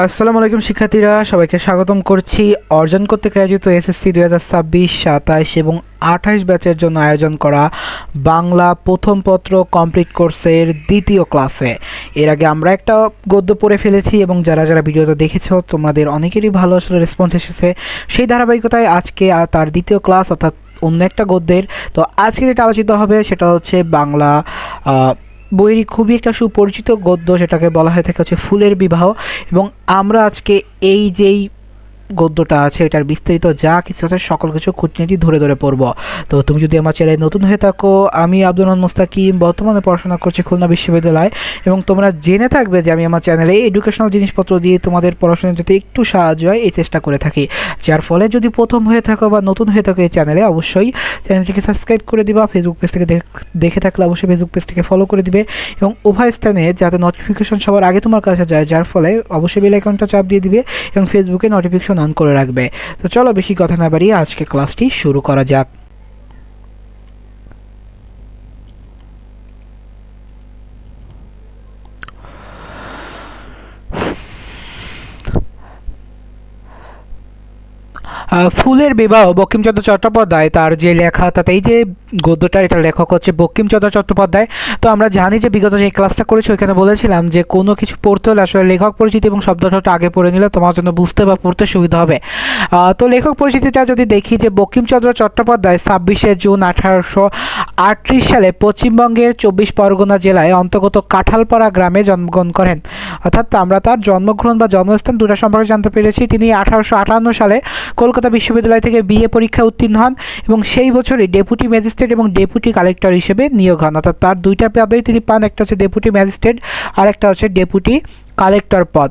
আসসালামু আলাইকুম শিক্ষার্থীরা, সবাইকে স্বাগতম করছি অর্জন করতে আয়োজিত এসএসসি 2026, 27 এবং 28 ব্যাচের জন্য আয়োজন করা বাংলা প্রথম পত্র কমপ্লিট কোর্সের দ্বিতীয় ক্লাসে। এর আগে আমরা একটা গদ্য পড়ে ফেলেছি এবং যারা যারা ভিডিওটা দেখেছো তোমাদের অনেকেরই ভালো আসলে রেসপন্স এসেছে। সেই ধারাবাহিকতায় আজকে তার দ্বিতীয় ক্লাস অর্থাৎ অন্য একটা গদ্যের। তো আজকে যেটা আলোচিত হবে সেটা হচ্ছে বাংলা বইয়েরই খুবই একটা সুপরিচিত গদ্য, সেটাকে বলা হয়ে থাকে হচ্ছে ফুলের বিবাহ। এবং আমরা আজকে এই যেই গদ্যটা আছে এটার বিস্তারিত যা কিছু আছে সকল কিছু খুঁটিনাটি ধরে ধরে পড়ব। তো তুমি যদি আমার চ্যানেলে নতুন হয়ে থাকো, আমি আব্দুল রহমান মুস্তাকিম বর্তমানে পড়াশোনা করছি খুলনা বিশ্ববিদ্যালয়, এবং তোমরা জেনে থাকবে যে আমি আমার চ্যানেলে এডুকেশনাল জিনিসপত্র দিয়ে তোমাদের পড়াশোনা যাতে একটু সাহায্য হয় এই চেষ্টা করে থাকি। যার ফলে যদি প্রথম হয়ে থাকো বা নতুন হয়ে থাকো এই চ্যানেলে, অবশ্যই চ্যানেলটিকে সাবস্ক্রাইব করে দিবা। ফেসবুক পেজ থেকে দেখে থাকলে অবশ্যই ফেসবুক পেজটিকে ফলো করে দিবে এবং উভয় স্থানে যাতে নোটিফিকেশন সবার আগে তোমার কাছে যায়, যার ফলে অবশ্যই বেল আইকনটা চাপ দিয়ে দিবে এবং ফেসবুকে নোটিফিকেশন অন করে রাখবে। তো চলো বেশি কথা না বাড়িয়ে আজকে ক্লাসটি শুরু করা যাক। ফুলের বিবাহ বঙ্কিমচন্দ্র চট্টোপাধ্যায় তার যে লেখা, তাতে এই যে গদ্যটার এটার লেখক হচ্ছে বঙ্কিমচন্দ্র চট্টোপাধ্যায়। তো আমরা জানি যে বিগত যে ক্লাসটা করেছি ওইখানে বলেছিলাম যে কোনো কিছু পড়তে হলে আসলে লেখক পরিচিতি এবং শব্দটা আগে পড়ে নিলে তোমার জন্য বুঝতে বা পড়তে সুবিধা হবে। তো লেখক পরিচিতিটা যদি দেখি যে বঙ্কিমচন্দ্র চট্টোপাধ্যায় 26শে জুন 1838 সালে পশ্চিমবঙ্গের 24 পরগনা জেলায় অন্তর্গত কাঁঠালপাড়া গ্রামে জন্মগ্রহণ করেন। অর্থাৎ আমরা তার জন্মগ্রহণ বা জন্মস্থান দুটা সম্পর্কে জানতে পেরেছি। তিনি 1858 সালে কলকাতা বিশ্ববিদ্যালয় থেকে বিএ পরীক্ষায় উত্তীর্ণ হন এবং সেই বছরই ডেপুটি ম্যাজিস্ট্রেট এবং ডেপুটি কালেক্টর হিসেবে নিয়োগ হন। অর্থাৎ তার দুইটা পদেই তিনি পান, একটা হচ্ছে ডেপুটি ম্যাজিস্ট্রেট আর একটা হচ্ছে ডেপুটি কালেক্টর পদ।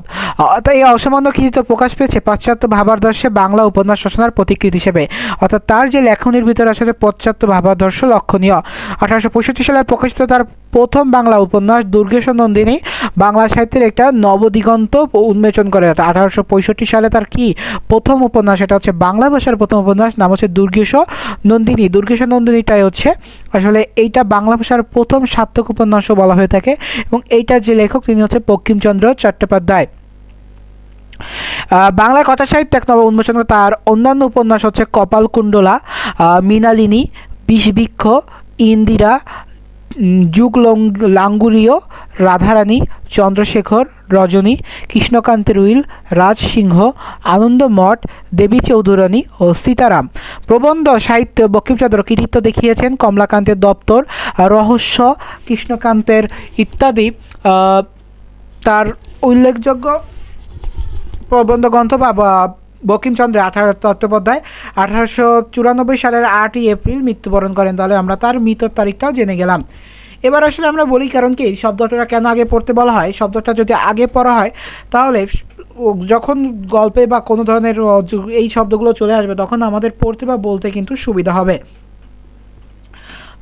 তাই এই অসামান্য কৃতিত্ব প্রকাশ পেয়েছে পাশ্চাত্য ভাবাদর্শে বাংলা উপন্যাস রচনার প্রতিকৃতি হিসেবে। অর্থাৎ তার যে লেখনের ভিতরে আসলে পাশ্চাত্য ভাবাদর্শ লক্ষণীয়। 1865 সালে প্রকাশিত তার প্রথম বাংলা উপন্যাস দুর্গেশ নন্দিনী বাংলা সাহিত্যের একটা নবদিগন্ত উন্মোচন করে। 1865 সালে তার কি প্রথম উপন্যাস, এটা হচ্ছে বাংলা ভাষার প্রথম উপন্যাস, নাম হচ্ছে দুর্গেশ নন্দিনী। দুর্গেশ নন্দিনীটাই হচ্ছে আসলে এইটা বাংলা ভাষার প্রথম সার্থক উপন্যাসও বলা হয়ে থাকে এবং এইটার যে লেখক তিনি হচ্ছে বঙ্কিমচন্দ্র চট্টোপাধ্যায়। বাংলা কথা সাহিত্য এক নব উন্মোচন। তার অন্যান্য উপন্যাস হচ্ছে কপালকুণ্ডলা, মৃণালিনী, বিষবৃক্ষ, ইন্দিরা, যুগ লাঙ্গুলীয়, রাধারানী, চন্দ্রশেখর, রজনী, কৃষ্ণকান্তের উইল, রাজসিংহ, আনন্দমঠ, দেবী চৌধুরানী ও সীতারাম। প্রবন্ধ সাহিত্য বঙ্কিমচন্দ্র কৃতিত্ব দেখিয়েছেন কমলাকান্তের দপ্তর, রহস্য, কৃষ্ণকান্তের ইত্যাদি তার উল্লেখযোগ্য প্রবন্ধ গ্রন্থ। বা বঙ্কিমচন্দ্র চট্টোপাধ্যায় 1894 সালের 8ই এপ্রিল মৃত্যুবরণ করেন। তাহলে আমরা তার মৃত্যুর তারিখটাও জেনে গেলাম। এবার আসলে আমরা বলি কারণ কি শব্দটা কেন আগে পড়তে বলা হয়। শব্দটা যদি আগে পড়া হয় তাহলে যখন গল্পে বা কোনো ধরনের এই শব্দগুলো চলে আসবে তখন আমাদের পড়তে বা বলতে কিন্তু সুবিধা হবে।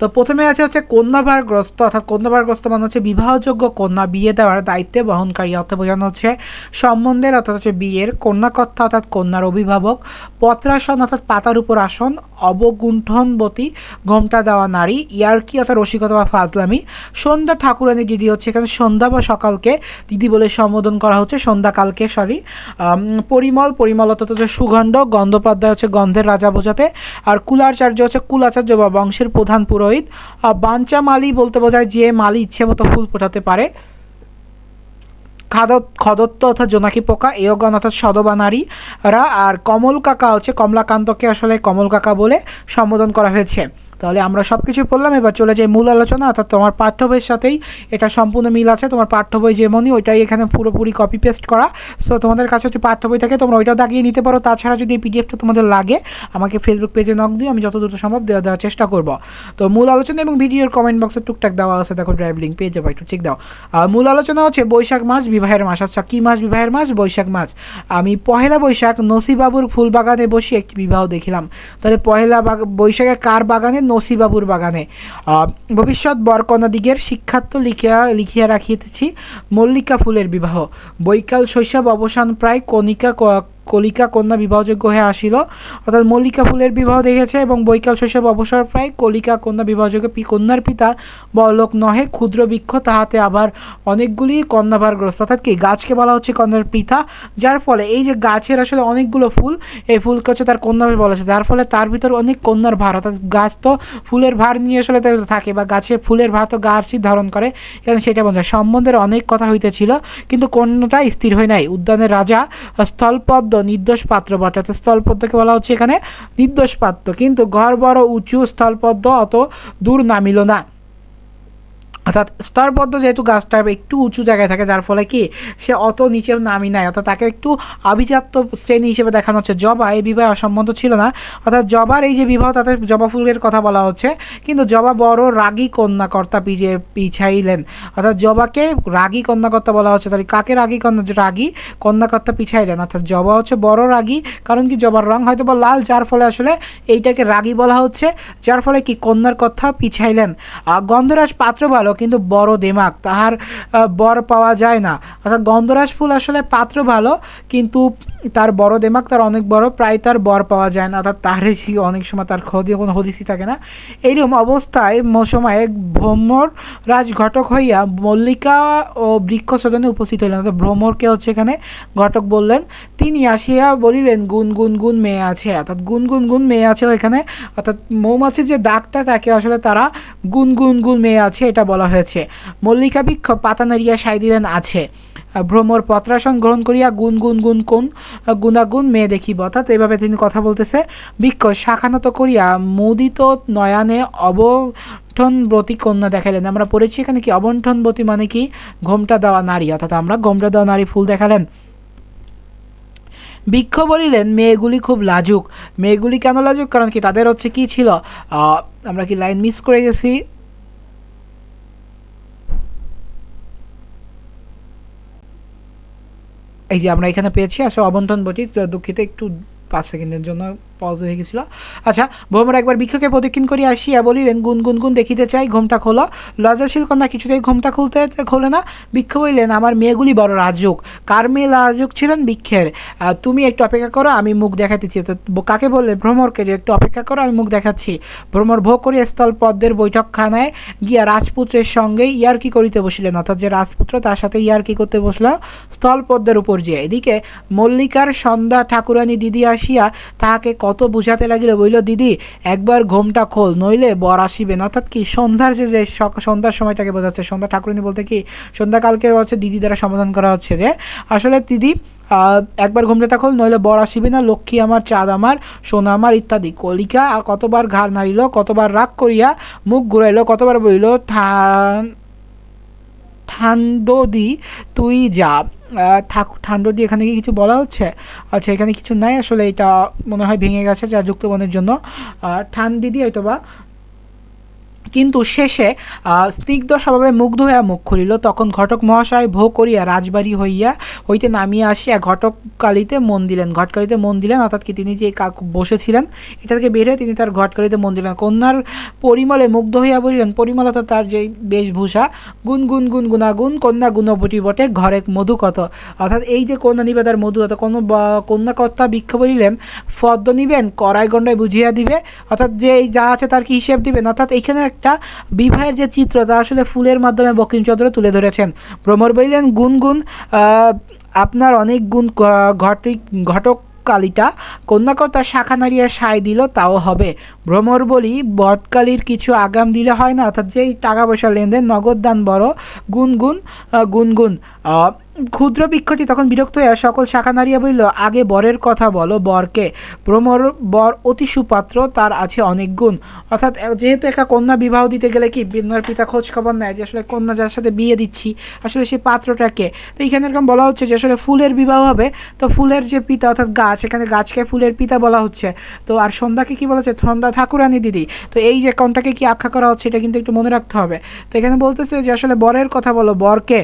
তো প্রথমে আছে হচ্ছে কন্যাভারগ্রস্ত। অর্থাৎ কন্যাভারগ্রস্ত মানে হচ্ছে বিবাহযোগ্য কন্যা বিয়ে দেওয়ার দায়িত্বে বহনকারী। অর্থাৎ বোঝানো হচ্ছে সম্বন্ধের অর্থাৎ হচ্ছে বিয়ের। কন্যাকর্তা অর্থাৎ কন্যার অভিভাবক। পত্রাসন অর্থাৎ পাতার উপর আসন। অবগুণ্ঠনবতী ঘোমটা দেওয়া নারী। ইয়ার্কি অর্থাৎ রসিকতা বা ফাজলামি। সন্ধ্যা ঠাকুরানী দিদি হচ্ছে এখানে সন্ধ্যা বা সকালকে দিদি বলে সম্বোধন করা হচ্ছে, সন্ধ্যাকালকে সরি। পরিমল অর্থাৎ হচ্ছে সুগন্ধ। গন্ধোপাধ্যায় হচ্ছে গন্ধের রাজা বোঝাতে। আর কুলাচার্য হচ্ছে কুলাচার্য বা বংশের প্রধান পুরোহিত। বাঞ্চা মালি বলতে বোঝায় যে মালি ইচ্ছে মতো ফুল ফোটাতে পারে। খদত্ত অর্থাৎ জোনাকি পোকা। এয়গণ অর্থাৎ সদবা নারীরা। আর কমল কাকা হচ্ছে কমলাকান্তকে আসলে কমল কাকা বলে সম্বোধন করা হয়েছে। তাহলে আমরা সব কিছু পড়লাম, এবার চলে যাই মূল আলোচনা। অর্থাৎ তোমার পাঠ্য বইয়ের সাথেই এটা সম্পূর্ণ মিল আছে। তোমার পাঠ্য বই যেমনই ওইটাই এখানে পুরোপুরি কপি পেস্ট করা। সো তোমাদের কাছে হচ্ছে পাঠ্য বই থাকে তোমরা ওইটাও দাগিয়ে নিতে পারো। তাছাড়া যদি এই পিডিএফটা তোমাদের লাগে আমাকে ফেসবুক পেজে নক দিও, আমি যত দ্রুত সম্ভব দেওয়ার চেষ্টা করব। তো মূল আলোচনা এবং ভিডিওর কমেন্ট বক্সে টুকটাক দেওয়া আছে, দেখো ড্রাইভ লিঙ্ক পেয়ে যাবো, একটু চেক দাও। মূল আলোচনা হচ্ছে বৈশাখ মাস বিবাহের মাস। আচ্ছা কী মাস বিবাহের মাস? বৈশাখ মাস। আমি পহেলা বৈশাখ নসিবাবুর ফুল বাগানে বসে একটি বিবাহ দেখিলাম। তাহলে পহেলা বৈশাখে কার বাগানে? নসিবাবুর বাগানে। ভবিষ্যৎ বরকন্যাদিগের শিক্ষার্থ লিখিয়া রাখিতেছি মল্লিকা ফুলের বিবাহ। বৈকাল শৈশব অবসান প্রায় কলিকা কন্যা বিবাহযোগ্য হয়ে আসিল, অর্থাৎ মল্লিকা ফুলের বিবাহ দেখেছে এবং বৈকাল শৈশব অবসর প্রায় কলিকা কন্যা বিবাহযোগ্য কন্যার পিতা বড়লোক নহে, ক্ষুদ্র বৃক্ষ তাহাতে আবার অনেকগুলি কন্যাভারগ্রস্ত, অর্থাৎ কি গাছকে বলা হচ্ছে কন্যার পিতা, যার ফলে এই যে গাছের আসলে অনেকগুলো ফুল, এই ফুলকে হচ্ছে তার কন্যা বলা হচ্ছে, যার ফলে তার ভিতর অনেক কন্যার ভার, অর্থাৎ গাছ তো ফুলের ভার নিয়ে আসলে থাকে বা গাছের ফুলের ভার তো গাছই ধারণ করে, এবং সেটা বোঝায় সম্বন্ধের অনেক কথা হইতেছিল কিন্তু কোনটা স্থির হয় নাই। উদ্যানের রাজা স্থলপদ্ম নির্দোষ পাত্র বটে, অর্থাৎ স্থলপদ্মকে বলা হচ্ছে এখানে নির্দোষ পাত্র, কিন্তু ঘর বড় উঁচু স্থলপদ্ম অত দূর নামিল না, অর্থাৎ স্তরবদ্ধ যেহেতু গাছটা একটু উঁচু জায়গায় থাকে যার ফলে কি সে অত নিচে নামি নাই, অর্থাৎ তাকে একটু আভিজাত্য শ্রেণী হিসেবে দেখানো হচ্ছে। জবা এই বিবাহে অসম্মত ছিল না, অর্থাৎ জবার এই যে বিবাহ তাতে জবা ফুলের কথা বলা হচ্ছে, কিন্তু জবা বড় রাগী কন্যাকর্তা পিছাইলেন, অর্থাৎ জবাকে রাগী কন্যাকর্তা বলা হচ্ছে, তাহলে কাকে রাগী রাগী কন্যাকর্তা পিছাইলেন, অর্থাৎ জবা হচ্ছে বড় রাগী, কারণ কি জবার রং হয়তো বা লাল, যার ফলে আসলে এইটাকে রাগী বলা হচ্ছে, যার ফলে কি কন্যার কথা পিছাইলেন। গন্ধরাজ পাত্র ভালো কিন্তু বড় দেমাক, তাহার বর পাওয়া যায় না, অর্থাৎ গন্ধরাজ ফুল আসলে পাত্র ভালো কিন্তু তার বড় দেমাক, তার অনেক বড়, প্রায় তার বর পাওয়া যায় না, অর্থাৎ তার অনেক সময় তার কোনো হদিসই থাকে না। এইরকম অবস্থায় সময়ে ভ্রমর রাজ ঘটক হইয়া মল্লিকা ও বৃক্ষ সদনে উপস্থিত হইলেন, অর্থাৎ ভ্রমরকে হচ্ছে এখানে ঘটক বললেন, তিনি আসিয়া বলিলেন গুন গুন গুন মেয়ে আছে, অর্থাৎ গুন গুন গুন মেয়ে আছে এখানে, অর্থাৎ মৌমাছির যে ডাকটা তাকে আসলে তারা গুন গুন গুন মেয়ে আছে এটা বলা হয়েছে। মল্লিকা বৃক্ষ পাতা নাড়িয়া সাই দিলেন আছে, ভ্রমর পত্রাসন গ্রহণ করিয়া গুন গুন গুন কোন গুণাগুণ মেয়ে দেখিব, অর্থাৎ এইভাবে তিনি কথা বলতেছে। বৃক্ষ শাখানত করিয়া মুদিত নয়ানে অবঠনব্রতী কন্যা দেখালেন, আমরা পড়েছি এখানে কি অবঠনব্রতী মানে কি ঘোমটা দেওয়া নারী, অর্থাৎ আমরা ঘোমটা দেওয়া নারী ফুল দেখালেন। বৃক্ষ বলিলেন মেয়েগুলি খুব লাজুক, মেয়েগুলি কেন লাজুক, কারণ কি তাদের হচ্ছে কি ছিল, আমরা কি লাইন মিস করে গেছি, এই যে আমরা এখানে পেয়েছি আসলে অবন্টন বটি, দুঃখিত একটু 5 সেকেন্ডের জন্য পজ হয়ে গেছিল। আচ্ছা, ভ্রমর একবার বৃক্ষকে প্রদক্ষিণ করিয়া আসিয়া বলিলেন গুন গুন গুন দেখিতে চাই, ঘোমটা খোলো। লজ্জাশীল কন্যা কিছুতেই ঘোমটা খোলে না। বৃক্ষ বললেন আমার মেয়েগুলি বড় লাজুক। কার মেয়ে লাজুক ছিলেন? বৃক্ষের। তুমি একটু অপেক্ষা করো, আমি মুখ দেখাতেছি। তো কাকে বললেন? ভ্রমরকে, যে একটু অপেক্ষা করো আমি মুখ দেখাচ্ছি। ভ্রমর ভোগ করিয়া স্থল পদ্মের বৈঠকখানায় গিয়া রাজপুত্রের সঙ্গে ইয়ার্কি করিতে বসিলেন, অর্থাৎ যে রাজপুত্র তার সাথে ইয়ার্কি করতে বসলো স্থল পদ্মের উপর যে। এদিকে মল্লিকার সন্ধ্যা ঠাকুরানী দিদি আসিয়া তাহাকে কত বুঝাতে লাগিল, বইল দিদি একবার ঘোমটা খোল, নইলে বর আসিবেন, অর্থাৎ কি সন্ধ্যার যে সন্ধ্যার সময়টাকে বোঝাচ্ছে। সন্ধ্যা ঠাকুরানী বলতে কি সন্ধ্যাকালকে হচ্ছে দিদি দ্বারা সমাধান করা হচ্ছে যে আসলে দিদি একবার ঘোমটাটা খোল, নইলে বর আসিবে না, লক্ষ্মী আমার, চাঁদ আমার, সোনা আমার ইত্যাদি। কলিকা কতবার ঘাড় নাড়িল, কতবার রাগ করিয়া মুখ ঘুরাইল, কতবার বইল ঠান্ডদি তুই যা। ঠান্ডদি এখানে কি কিছু বলা হচ্ছে? আচ্ছা, এখানে কিছু নাই আসলে, এটা মনে হয় ভেঙে গেছে যা যুক্তবনের জন্য। ঠান্ডিদি হয়তো বা, কিন্তু শেষে স্নিগ্ধ স্বভাবে মুগ্ধ হইয়া মুখ খুলিল। তখন ঘটক মহাশয় ভোগ করিয়া রাজবাড়ি হইতে নামিয়া আসিয়া ঘটকালিতে মন দিলেন। ঘটকালিতে মন দিলেন অর্থাৎ কি তিনি যে বসেছিলেন এটা থেকে বের হয়ে তিনি তার ঘটকালিতে মন দিলেন। কন্যার পরিমলে মুগ্ধ হইয়া বলিলেন, পরিমল অর্থাৎ তার যে বেশভূষা, গুন গুন গুন গুণাগুণ কন্যা গুণবতী বটে, ঘরে মধু কত, অর্থাৎ এই যে কন্যা নিবে তার মধু, অর্থাৎ কোনো কন্যাকর্তা বৃক্ষ বলিলেন ফদ্দ নিবেন কড়াই গন্ডায় বুঝিয়া দিবে, অর্থাৎ যে যা আছে তার কি হিসেব দিবেন। অর্থাৎ এইখানে একটা বিবাহের যে চিত্র তা আসলে ফুলের মাধ্যমে বঙ্কিমচন্দ্র তুলে ধরেছেন। ভ্রমর বললেন গুনগুন আপনার অনেক গুণ ঘটক কালিটা, কন্যাকর্তা শাখা নাড়িয়া সায় দিল তাও হবে। ভ্রমর বলি বটকালির কিছু আগাম দিলে হয় না, অর্থাৎ যেই টাকা পয়সা লেনদেন নগদ দান বড় গুনগুন গুনগুন। ক্ষুদ্র বৃক্ষটি তখন বিরক্ত হইয়া সকল শাখা নাড়িয়া বলল, আগে বরের কথা বলো, বরকে। ভ্রমর বর অতি সুপাত্র, তার আছে অনেক গুণ। অর্থাৎ যেহেতু একটা কন্যা বিবাহ দিতে গেলে কি কন্যার পিতা খোঁজ খবর নেয় যে আসলে কন্যা যার সাথে বিয়ে দিচ্ছি আসলে সেই পাত্রটাকে। তো এইখানে এরকম বলা হচ্ছে যে আসলে ফুলের বিবাহ হবে, তো ফুলের যে পিতা অর্থাৎ গাছ, এখানে গাছকে ফুলের পিতা বলা হচ্ছে। তো আর সন্ধ্যাকে কি বলা হচ্ছে? সন্ধ্যা ঠাকুরানী দিদি। তো এই যে কোনটাকে কি আখ্যা করা হচ্ছে এটা কিন্তু একটু মনে রাখতে হবে। তো এখানে বলতেছে যে আসলে বরের কথা বলো, বরকে।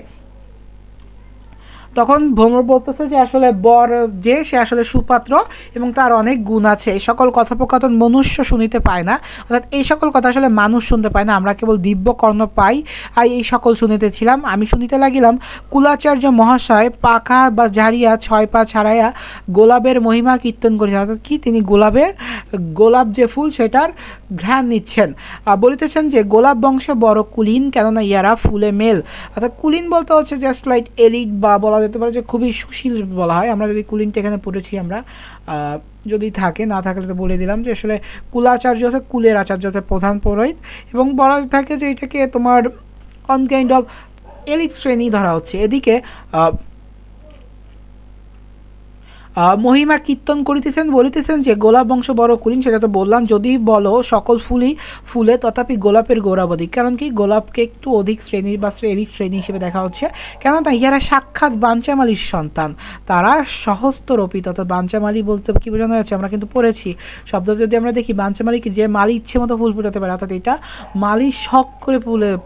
তখন ভ্রমর বলতেছে যে আসলে বর যে সে আসলে সুপাত্র এবং তার অনেক গুণ আছে, এই সকল কথোপকথন মনুষ্য শুনিতে পায় না, অর্থাৎ এই সকল কথা আসলে মানুষ শুনতে পায় না, আমরা কেবল দিব্য কর্ণ পাই। আর এই সকল শুনিতেছিলাম, আমি শুনিতে লাগিলাম কুলাচার্য মহাশয় পাখা বা ঝাড়িয়া 6 পা ছাড়াইয়া গোলাপের মহিমা কীর্তন করেছেন, অর্থাৎ কি তিনি গোলাপ যে ফুল সেটার ঘ্রাণ নিচ্ছেন। বলিতেছেন যে গোলাপ বংশ বড় কুলীন, কেননা ইয়ারা ফুলে মেল, অর্থাৎ কুলীন বলতে হচ্ছে জাস্ট লাইক এলিট বা বলা যেতে পারে যে খুবই সুশীল বলা হয়। আমরা যদি কুলীনটা এখানে পড়েছি আমরা, যদি থাকে না থাকলে তো বলে দিলাম যে আসলে কুলাচার্য অর্থাৎ কুলের আচার্য অর্থাৎ প্রধান পুরোহিত, এবং বলা থাকে যে এটাকে তোমার অন কাইন্ড অফ এলিট শ্রেণী ধরা হচ্ছে। এদিকে মহিমা কীর্তন করিতেছেন, বলিতেছেন যে গোলাপ বংশ বড় কুলীন, সেটা তো বললাম, যদি বলো সকল ফুলই ফুলে তথাপি গোলাপের গৌরবাধিক, কারণ কি গোলাপকে একটু অধিক শ্রেণীর বা এলিট শ্রেণী হিসেবে দেখা হচ্ছে, কেননা ইহারা সাক্ষাৎ বাঞ্চামালির সন্তান, তারা সহস্ররোপিত, অর্থাৎ বাঞ্চামালি বলতে কী বোঝানো হচ্ছে আমরা কিন্তু পড়েছি শব্দ, যদি আমরা দেখি বাঞ্চামালি কি যে মালি ইচ্ছে মতো ফুল ফুটাতে পারে, অর্থাৎ এটা মালি শখ করে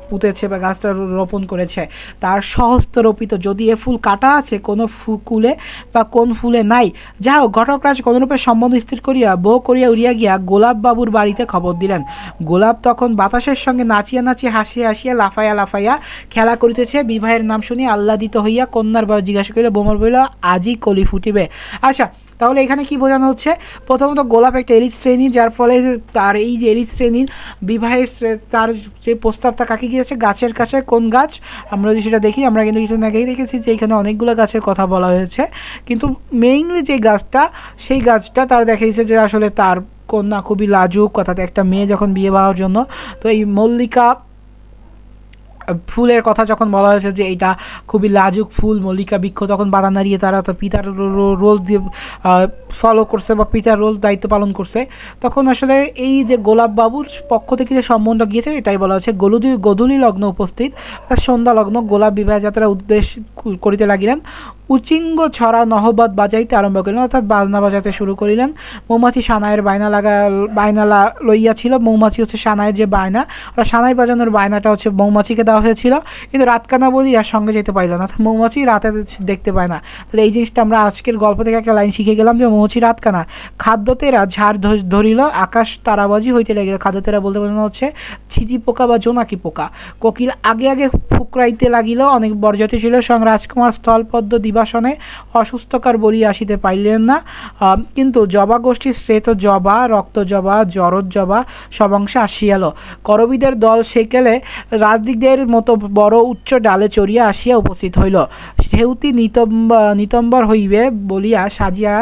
পুঁতেছে বা গাছটা রোপণ করেছে, তার সহস্ররোপিত, যদি এ ফুল কাটা আছে কোনো কুলে বা কোন ফুলে নাই, যা হোক ঘটকরাজ কোনরূপে সম্বন্ধ স্থির করিয়া বউ করিয়া উড়িয়া গিয়া গোলাপ বাবুর বাড়িতে খবর দিলেন। গোলাপ তখন বাতাসের সঙ্গে নাচিয়া নাচিয়া হাসিয়া হাসিয়া লাফাইয়া লাফাইয়া খেলা করিতেছে। বিবাহের নাম শুনিয়া আহ্লাদিত হইয়া কন্যার বয়স জিজ্ঞাসা করিল, বোমর বলিল আজই কলি ফুটিবে। আচ্ছা, তাহলে এখানে কি বোঝানো হচ্ছে? প্রথমত গোলাপ একটা এলিট শ্রেণী, যার ফলে তার এই যে এলিট শ্রেণীর বিবাহের তার যে প্রস্তাবটা কাকে গিয়েছে, গাছের কাছে। কোন গাছ আমরা যদি সেটা দেখি, আমরা কিন্তু কিছু আগেই দেখেছি যে এখানে অনেকগুলো গাছের কথা বলা হয়েছে, কিন্তু মেইনলি যে গাছটা, সেই গাছটা তার দেখা দিয়েছে যে আসলে তার কন্যা খুবই লাজুক, অর্থাৎ একটা মেয়ে যখন বিয়ে হওয়ার জন্য, তো এই মল্লিকা ফুলের কথা যখন বলা হয়েছে যে এটা খুবই লাজুক ফুল, মল্লিকা বৃক্ষ, তখন বাধা নাড়িয়ে তারা তো পিতার রোল দিয়ে ফলো করছে বা পিতার রোল দায়িত্ব পালন করছে, তখন আসলে এই যে গোলাপ বাবুর পক্ষ থেকে যে সম্বন্ধ গিয়েছে এটাই বলা হচ্ছে। গোধূলি লগ্ন উপস্থিত, অর্থাৎ সন্ধ্যা লগ্ন, গোলাপ বিবাহ যাত্রা উদ্দেশ্য করিতে লাগিলেন, উচিঙ্গ ছড়া নহবত বাজাইতে আরম্ভ করিলেন, অর্থাৎ বাজনা বাজাতে শুরু করিলেন। মৌমাছি সানাইয়ের বায়না লইয়াছিল, মৌমাছি হচ্ছে সানাইয়ের যে বায়না, সানাই বাজানোর বায়নাটা হচ্ছে মৌমাছিকে দেওয়া হয়েছিল, কিন্তু রাতকানা বলি আর সঙ্গে যেতে পারল না, মৌমাছি রাতে দেখতে পায় না। তাহলে এই জিনিসটা আমরা আজকের গল্প থেকে একটা লাইন শিখে গেলাম যে মৌমাছি রাতকানা। খাদ্যতেরা ঝাড় ধরিল, আকাশ তারাবাজি হইতে লাগিল। খাদ্যতেরা বলতে বোঝানো হচ্ছে ছিজি পোকা বা জোনাকি পোকা। কোকিল আগে আগে ফুকরাইতে লাগিল, অনেক বরযাত্রী ছিল, সঙ্গে রাজকুমার স্থলপদ্ম দিবাসনে অসুস্থকার বলিয়া আসিতে পাইলেন না, কিন্তু জবা গোষ্ঠীর শ্রেত জবা, রক্ত জবা, জরদ জবা সবংশে আসিয়াল। করবীদের দল সেকেলে রাজদিকদের মতো বড় উচ্চ ডালে চড়িয়া আসিয়া উপস্থিত হইল। সেউতি নিতম্বর হইবে বলিয়া সাজিয়া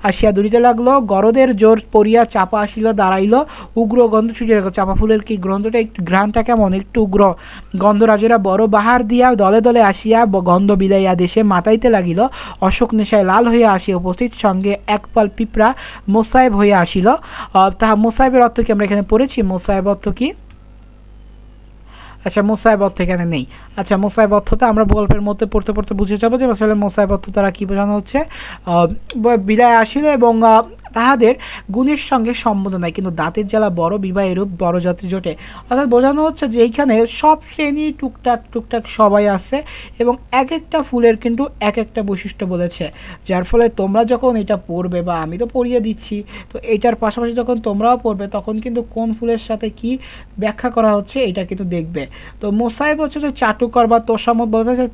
আসিয়া দৌড়িতে লাগলো। গরদের জোর পড়িয়া চাপা আসিল, দাঁড়াইল, উগ্র গন্ধ ছুটিয়া রাখল। চাপা ফুলের কি গন্ধটা, একটু ঘ্রাণটা কেমন, একটু উগ্র গন্ধরাজেরা বড় বাহার দিয়া দলে দলে আসিয়া গন্ধ বিলাইয়া দেশে মাতাইতে লাগিল। অশোক নেশায় লাল হইয়া আসিয়া উপস্থিত, সঙ্গে একপাল পিঁপড়া মোসাহেব হইয়া আসিল। তাহা মোসাহেবের অর্থ কি আমরা এখানে পড়েছি? মোসাহেব অর্থ কি? আচ্ছা, মোসাহেব অর্থ এখানে নেই। আচ্ছা, মোসাহেব অর্থটা আমরা গল্পের মধ্যে পড়তে পড়তে বুঝে যাবো যে আসলে মোসাহেব অর্থ তারা কী বোঝানো হচ্ছে। বিদায় আসিল এবং তাহাদের গুণের সঙ্গে সম্বন্ধ নাই, কিন্তু দাঁতের জ্বালা বড় বিবাহ এরূপ বড় জাতি জোটে, অর্থাৎ বোঝানো হচ্ছে যে এইখানে সব শ্রেণীর টুকটাক সবাই আছে এবং এক একটা ফুলের কিন্তু এক একটা বৈশিষ্ট্য বলেছে, যার ফলে তোমরা যখন এটা পড়বে বা আমি তো পড়িয়ে দিচ্ছি, তো এইটার পাশাপাশি যখন তোমরাও পড়বে তখন কিন্তু কোন ফুলের সাথে কি ব্যাখ্যা করা হচ্ছে এটা কিন্তু দেখবে। তো মোসাহেব হচ্ছে যে চাটুকর বা তোষামদ বলতে হচ্ছে,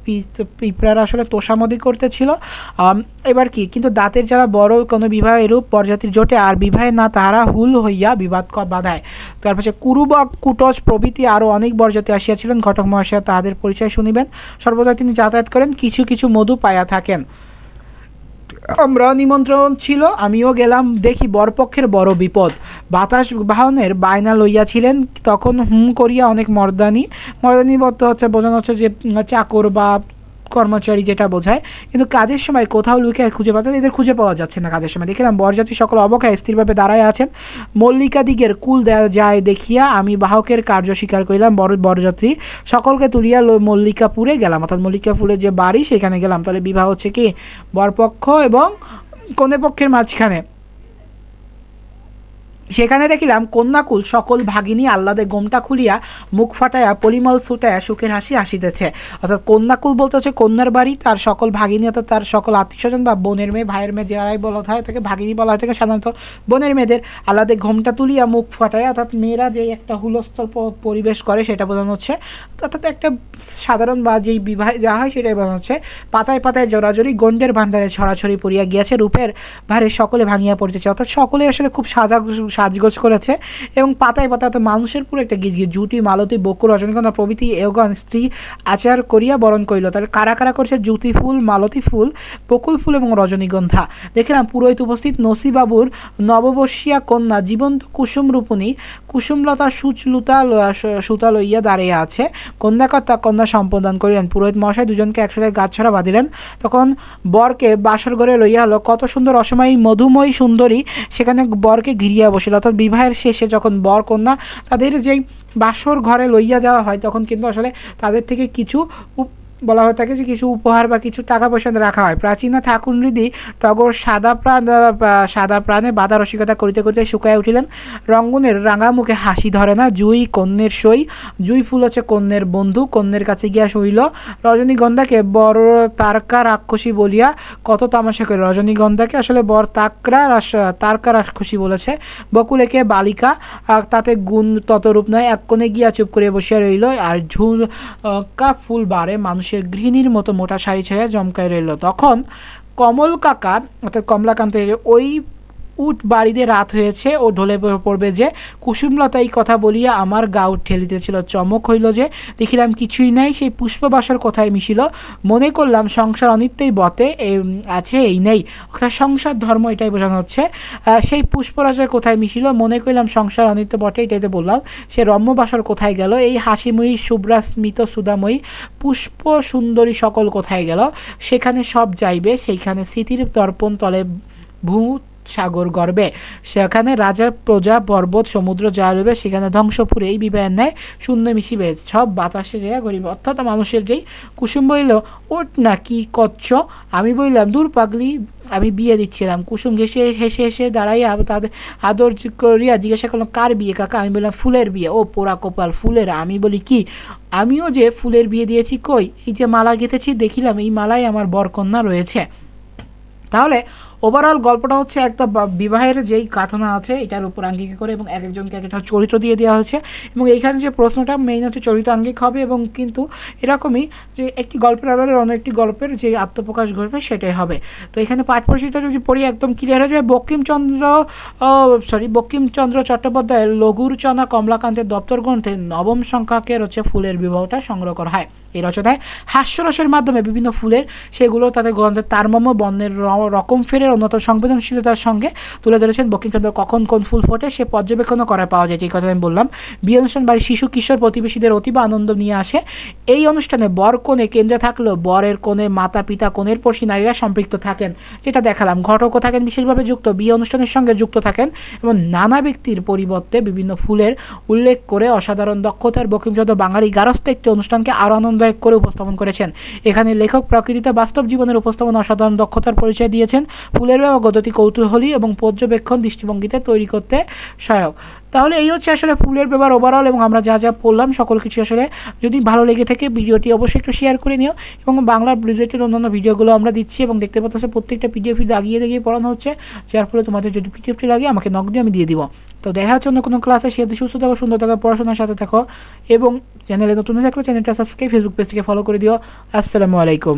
পিঁপড়ারা আসলে তোষামদি করতেছিল। এবার কি, কিন্তু দাঁতের যারা বড় কোনো বিবাহ এরূপ বরজাতির জোটে, আর বিবাহে না তাহারা হুল হইয়া বিবাদ বাধায়। তারপর কুরু বা কুটজ প্রভৃতি আরও অনেক বরজাতি আসিয়াছিলেন। ঘটক মহাশয় তাহাদের পরিচয় শুনিবেন। সর্বদা তিনি যাতায়াত করেন, কিছু কিছু মধু পাইয়া থাকেন। আমরা নিমন্ত্রণ ছিল, আমিও গেলাম। দেখি বরপক্ষের বড় বিপদ, বাতাস বাহনের বায়না লইয়াছিলেন। তখন করিয়া অনেক মর্দানি বলতে হচ্ছে বোঝানো হচ্ছে যে চাকর বা কর্মচারী যেটা বোঝায়, কিন্তু কাজের সময় কোথাও লুকিয়ে খুঁজে পাচ্ছে, এদের খুঁজে পাওয়া যাচ্ছে না। কাজের সময় দেখলাম বরযাত্রী সকল অবকায় স্থিরভাবে দাঁড়ায় আছেন। মল্লিকা দিগের কুল যায় দেখিয়া আমি বাহকের কার্য স্বীকার করিলাম। বরযাত্রী সকলকে তুলিয়া মল্লিকাপুরে গেলাম, অর্থাৎ মল্লিকাপুরের যে বাড়ি সেখানে গেলাম। তাহলে বিবাহ হচ্ছে কি বরপক্ষ এবং কনে পক্ষের মাঝখানে। সেখানে দেখিলাম কন্যাকুল সকল ভাগিনী আহ্লাদে গোমটা খুলিয়া মুখ ফাটাইয়া পরিমল ছুটাইয়া সুখের হাসি হাসিতেছে। অর্থাৎ কন্যাকুল বলতে হচ্ছে কন্যার বাড়ি, তার সকল ভাগিনী অর্থাৎ তার সকল আত্মীয় স্বজন বা বোনের মেয়ে ভাইয়ের মেয়ে যারাই বলা হয় তাকে ভাগিনী বলা হয় থাকে, সাধারণত বোনের মেয়েদের আহ্লাদে ঘোমটা তুলিয়া মুখ ফাটায়, অর্থাৎ মেয়েরা যে একটা হুলস্থল পরিবেশ করে সেটা বোঝানো হচ্ছে। অর্থাৎ একটা সাধারণ বা যেই বিবাহে যা হয় সেটাই বোঝানো হচ্ছে। পাতায় পাতায় জড়াজড়ি গণ্ডের ভান্ডারে ছড়াছড়ি পড়িয়া গিয়াছে, রূপের ভারে সকলে ভাঙিয়া পড়িতেছে। অর্থাৎ সকলে আসলে খুব সাজগোজ করেছে এবং পাতায় পাতায় তো মানুষের পুরো একটা গিজগিজ জুটি মালতী বকুল রজনীগন্ধা প্রভৃতি এগণ স্ত্রী আচার করিয়া বরণ করিল। তাহলে কারা কারা করছে? জ্যোতি ফুল, মালতী ফুল, বকুল ফুল এবং রজনীগন্ধা। দেখলাম পুরোহিত উপস্থিত নসিবাবুর নববর্ষিয়া কন্যা জীবন্ত কুসুম রূপণী কুসুমলতা সুতা লইয়া দাঁড়িয়ে আছে। কন্যাকর্তা কন্যা সম্পাদন করিলেন। পুরোহিত মহাশয় দুজনকে একসাথে গাছছড়া বাঁধিলেন। তখন বরকে বাসর ঘরে লইয়া হলো। কত সুন্দর অসময়ী মধুময়ী সুন্দরী সেখানে বরকে ঘিরিয়া বসিল। অর্থাৎ বিবাহের শেষে যখন বর কন্যা তাদের যেই বাসর ঘরে লইয়া যাওয়া হয় তখন কিন্তু আসলে তাদের থেকে কিছু বলা হয়ে থাকে যে কিছু উপহার বা কিছু টাকা পয়সা রাখা হয়। প্রাচীনা ঠাকুরনিধি টগর সাদা প্রাণে বাধা রসিকতা করিতে করিতে শুকাইয়া উঠিলেন। রঙ্গনের রাঙা মুখে হাসি ধরে না। জুই কন্যের সই, জুই ফুল হচ্ছে কন্যের বন্ধু, কন্যের কাছে গিয়া শইল। রজনীগন্ধাকে বড় তারকা রাক্ষসী বলিয়া কত তামাশা করে। রজনীগন্ধাকে আসলে বর তারকা রাক্ষসী বলেছে। বকুলেকে বালিকা, তাতে গুণ ততরূপ নয়। এক কোণে গিয়া চুপ করে বসিয়া রইল। আর ঝুঁকা ফুল বারে মানুষ গৃহিণীর মতো মোটা শাড়ি ছেড়ে জমকায় রইল। তখন কমল কাকা অর্থাৎ কমলাকান্তের ওই উঠ বাড়িতে রাত হয়েছে ও ঢলে পড়বে যে, কুসুমলতা এই কথা বলিয়া আমার গাউ ঠেলিতেছিল। চমক হইল যে দেখিলাম কিছুই নাই। সেই পুষ্পবাসর কোথায় মিশিল। মনে করলাম সংসার অনিত্যই বটে আছে, এই নেই। অর্থাৎ সংসার ধর্ম এটাই বোঝানো হচ্ছে। সেই পুষ্পরাজের কোথায় মিশিল, মনে করলাম সংসার অনিত্য বটে, এটাই তো বললাম। সে রম্যবাসর কোথায় গেল, এই হাসিময়ী শুভ্রা স্মিত সুধাময়ী পুষ্প সুন্দরী সকল কোথায় গেল। সেখানে সব যাইবে, সেইখানে স্মৃতির দর্পণ তলে ভূত সাগর গর্বে। সেখানে রাজা প্রজা পর্বত সমুদ্র যা রইবে সেখানে ধ্বংসপুরে এই বিবাহের ন্যায় শূন্য মিশিবে, সব বাতাসে যাইয়া গড়িবে। অর্থাৎ মানুষের যেই কুসুম বইল ওট না কি কচ্ছ, আমি বললাম দূর পাগলি, আমি বিয়ে দিচ্ছিলাম। কুসুম হেসে হেসে হেসে দাঁড়াইয়া তাদের আদর করিয়া জিজ্ঞাসা করলাম কার বিয়ে কাকা? আমি বললাম ফুলের বিয়ে। ও পোড়া কপাল, ফুলের? আমি বলি কি, আমিও যে ফুলের বিয়ে দিয়েছি। কই, এই যে মালা গেঁথেছি দেখিলাম এই মালায় আমার বরকন্যা রয়েছে। তাহলে ওভারঅল গল্পটা হচ্ছে একটা বিবাহের যেই ঘটনা আছে এটার উপর আঙ্গিক করে এবং এক একজনকে এক একটা চরিত্র দিয়ে দেওয়া হয়েছে এবং এইখানে যে প্রশ্নটা মেইন হচ্ছে চরিত্র আঙ্গিক হবে এবং কিন্তু এরকমই যে একটি গল্পের আড়ালে অন্য একটি গল্পের যে আত্মপ্রকাশ ঘটবে সেটাই হবে। তো এখানে পাঠ পরিচিতিটা যদি পড়ি একদম ক্লিয়ার হয়ে যাবে। বঙ্কিমচন্দ্র চট্টোপাধ্যায়ের লঘুরচনা কমলাকান্তের দপ্তর গ্রন্থে নবম সংখ্যকের হচ্ছে ফুলের বিবাহটা সংগ্রহ করা হয়। এই রচনায় হাস্যরসের মাধ্যমে বিভিন্ন ফুলের সেগুলো তাদের গ্রন্থের তারমর্ম বর্ণের রকম ফেরের উন্নত সংবেদনশীলতার সঙ্গে তুলে ধরেছেন। বঙ্কিমচন্দ্র কখন কোন ফুল ফোটে সে পর্যবেক্ষণও করা পাওয়া যায়। এই কথা আমি বললাম। বিয়ে অনুষ্ঠান বাড়ির শিশু কিশোর প্রতিবেশীদের অতীব আনন্দ নিয়ে আসে। এই অনুষ্ঠানে বর কনে কেন্দ্রে থাকলেও বরের কোণে মাতা পিতা কনের পড়শি নারীরা সম্পৃক্ত থাকেন, যেটা দেখালাম। ঘটকও থাকেন বিশেষভাবে যুক্ত, বিয়ে অনুষ্ঠানের সঙ্গে যুক্ত থাকেন এবং নানা ব্যক্তির পরিবর্তে বিভিন্ন ফুলের উল্লেখ করে অসাধারণ দক্ষতার বঙ্কিমচন্দ্র বাঙালি গারস্থ একটি অনুষ্ঠানকে আরও আনন্দদায়ক করে উপস্থাপন করেছেন। এখানে লেখক প্রকৃতিতে বাস্তব জীবনের উপস্থাপন অসাধারণ দক্ষতার পরিচয় দিয়েছেন। ফুলের ব্যবহার গতি কৌতূহলী এবং পর্যবেক্ষণ দৃষ্টিভঙ্গিতে তৈরি করতে সহায়ক। তাহলে এই হচ্ছে আসলে ফুলের ব্যবহার ওভারঅল এবং আমরা যা যা পড়লাম সকল কিছু আসলে যদি ভালো লেগে থাকে ভিডিওটি অবশ্যই একটু শেয়ার করে নিও এবং বাংলা রিলেটেড অন্যান্য ভিডিওগুলো আমরা দিচ্ছি এবং দেখতে পাচ্ছ প্রত্যেকটা পিডিএফ দাগিয়ে পড়ানো হচ্ছে, যার ফলে তোমাদের যদি পিডিএফটি লাগে আমাকে নক দিয়ে আমি দিয়ে দিব। তো দেখা হচ্ছে অন্য কোনো ক্লাসে, সে সুস্থ থাকো, সুন্দর থাকো, পড়াশোনার সাথে থাকো এবং চ্যানেলে নতুন থাকলে চ্যানেলটা সাবস্ক্রাইব, ফেসবুক পেজটিকে ফলো করে দিও। আসসালামু আলাইকুম।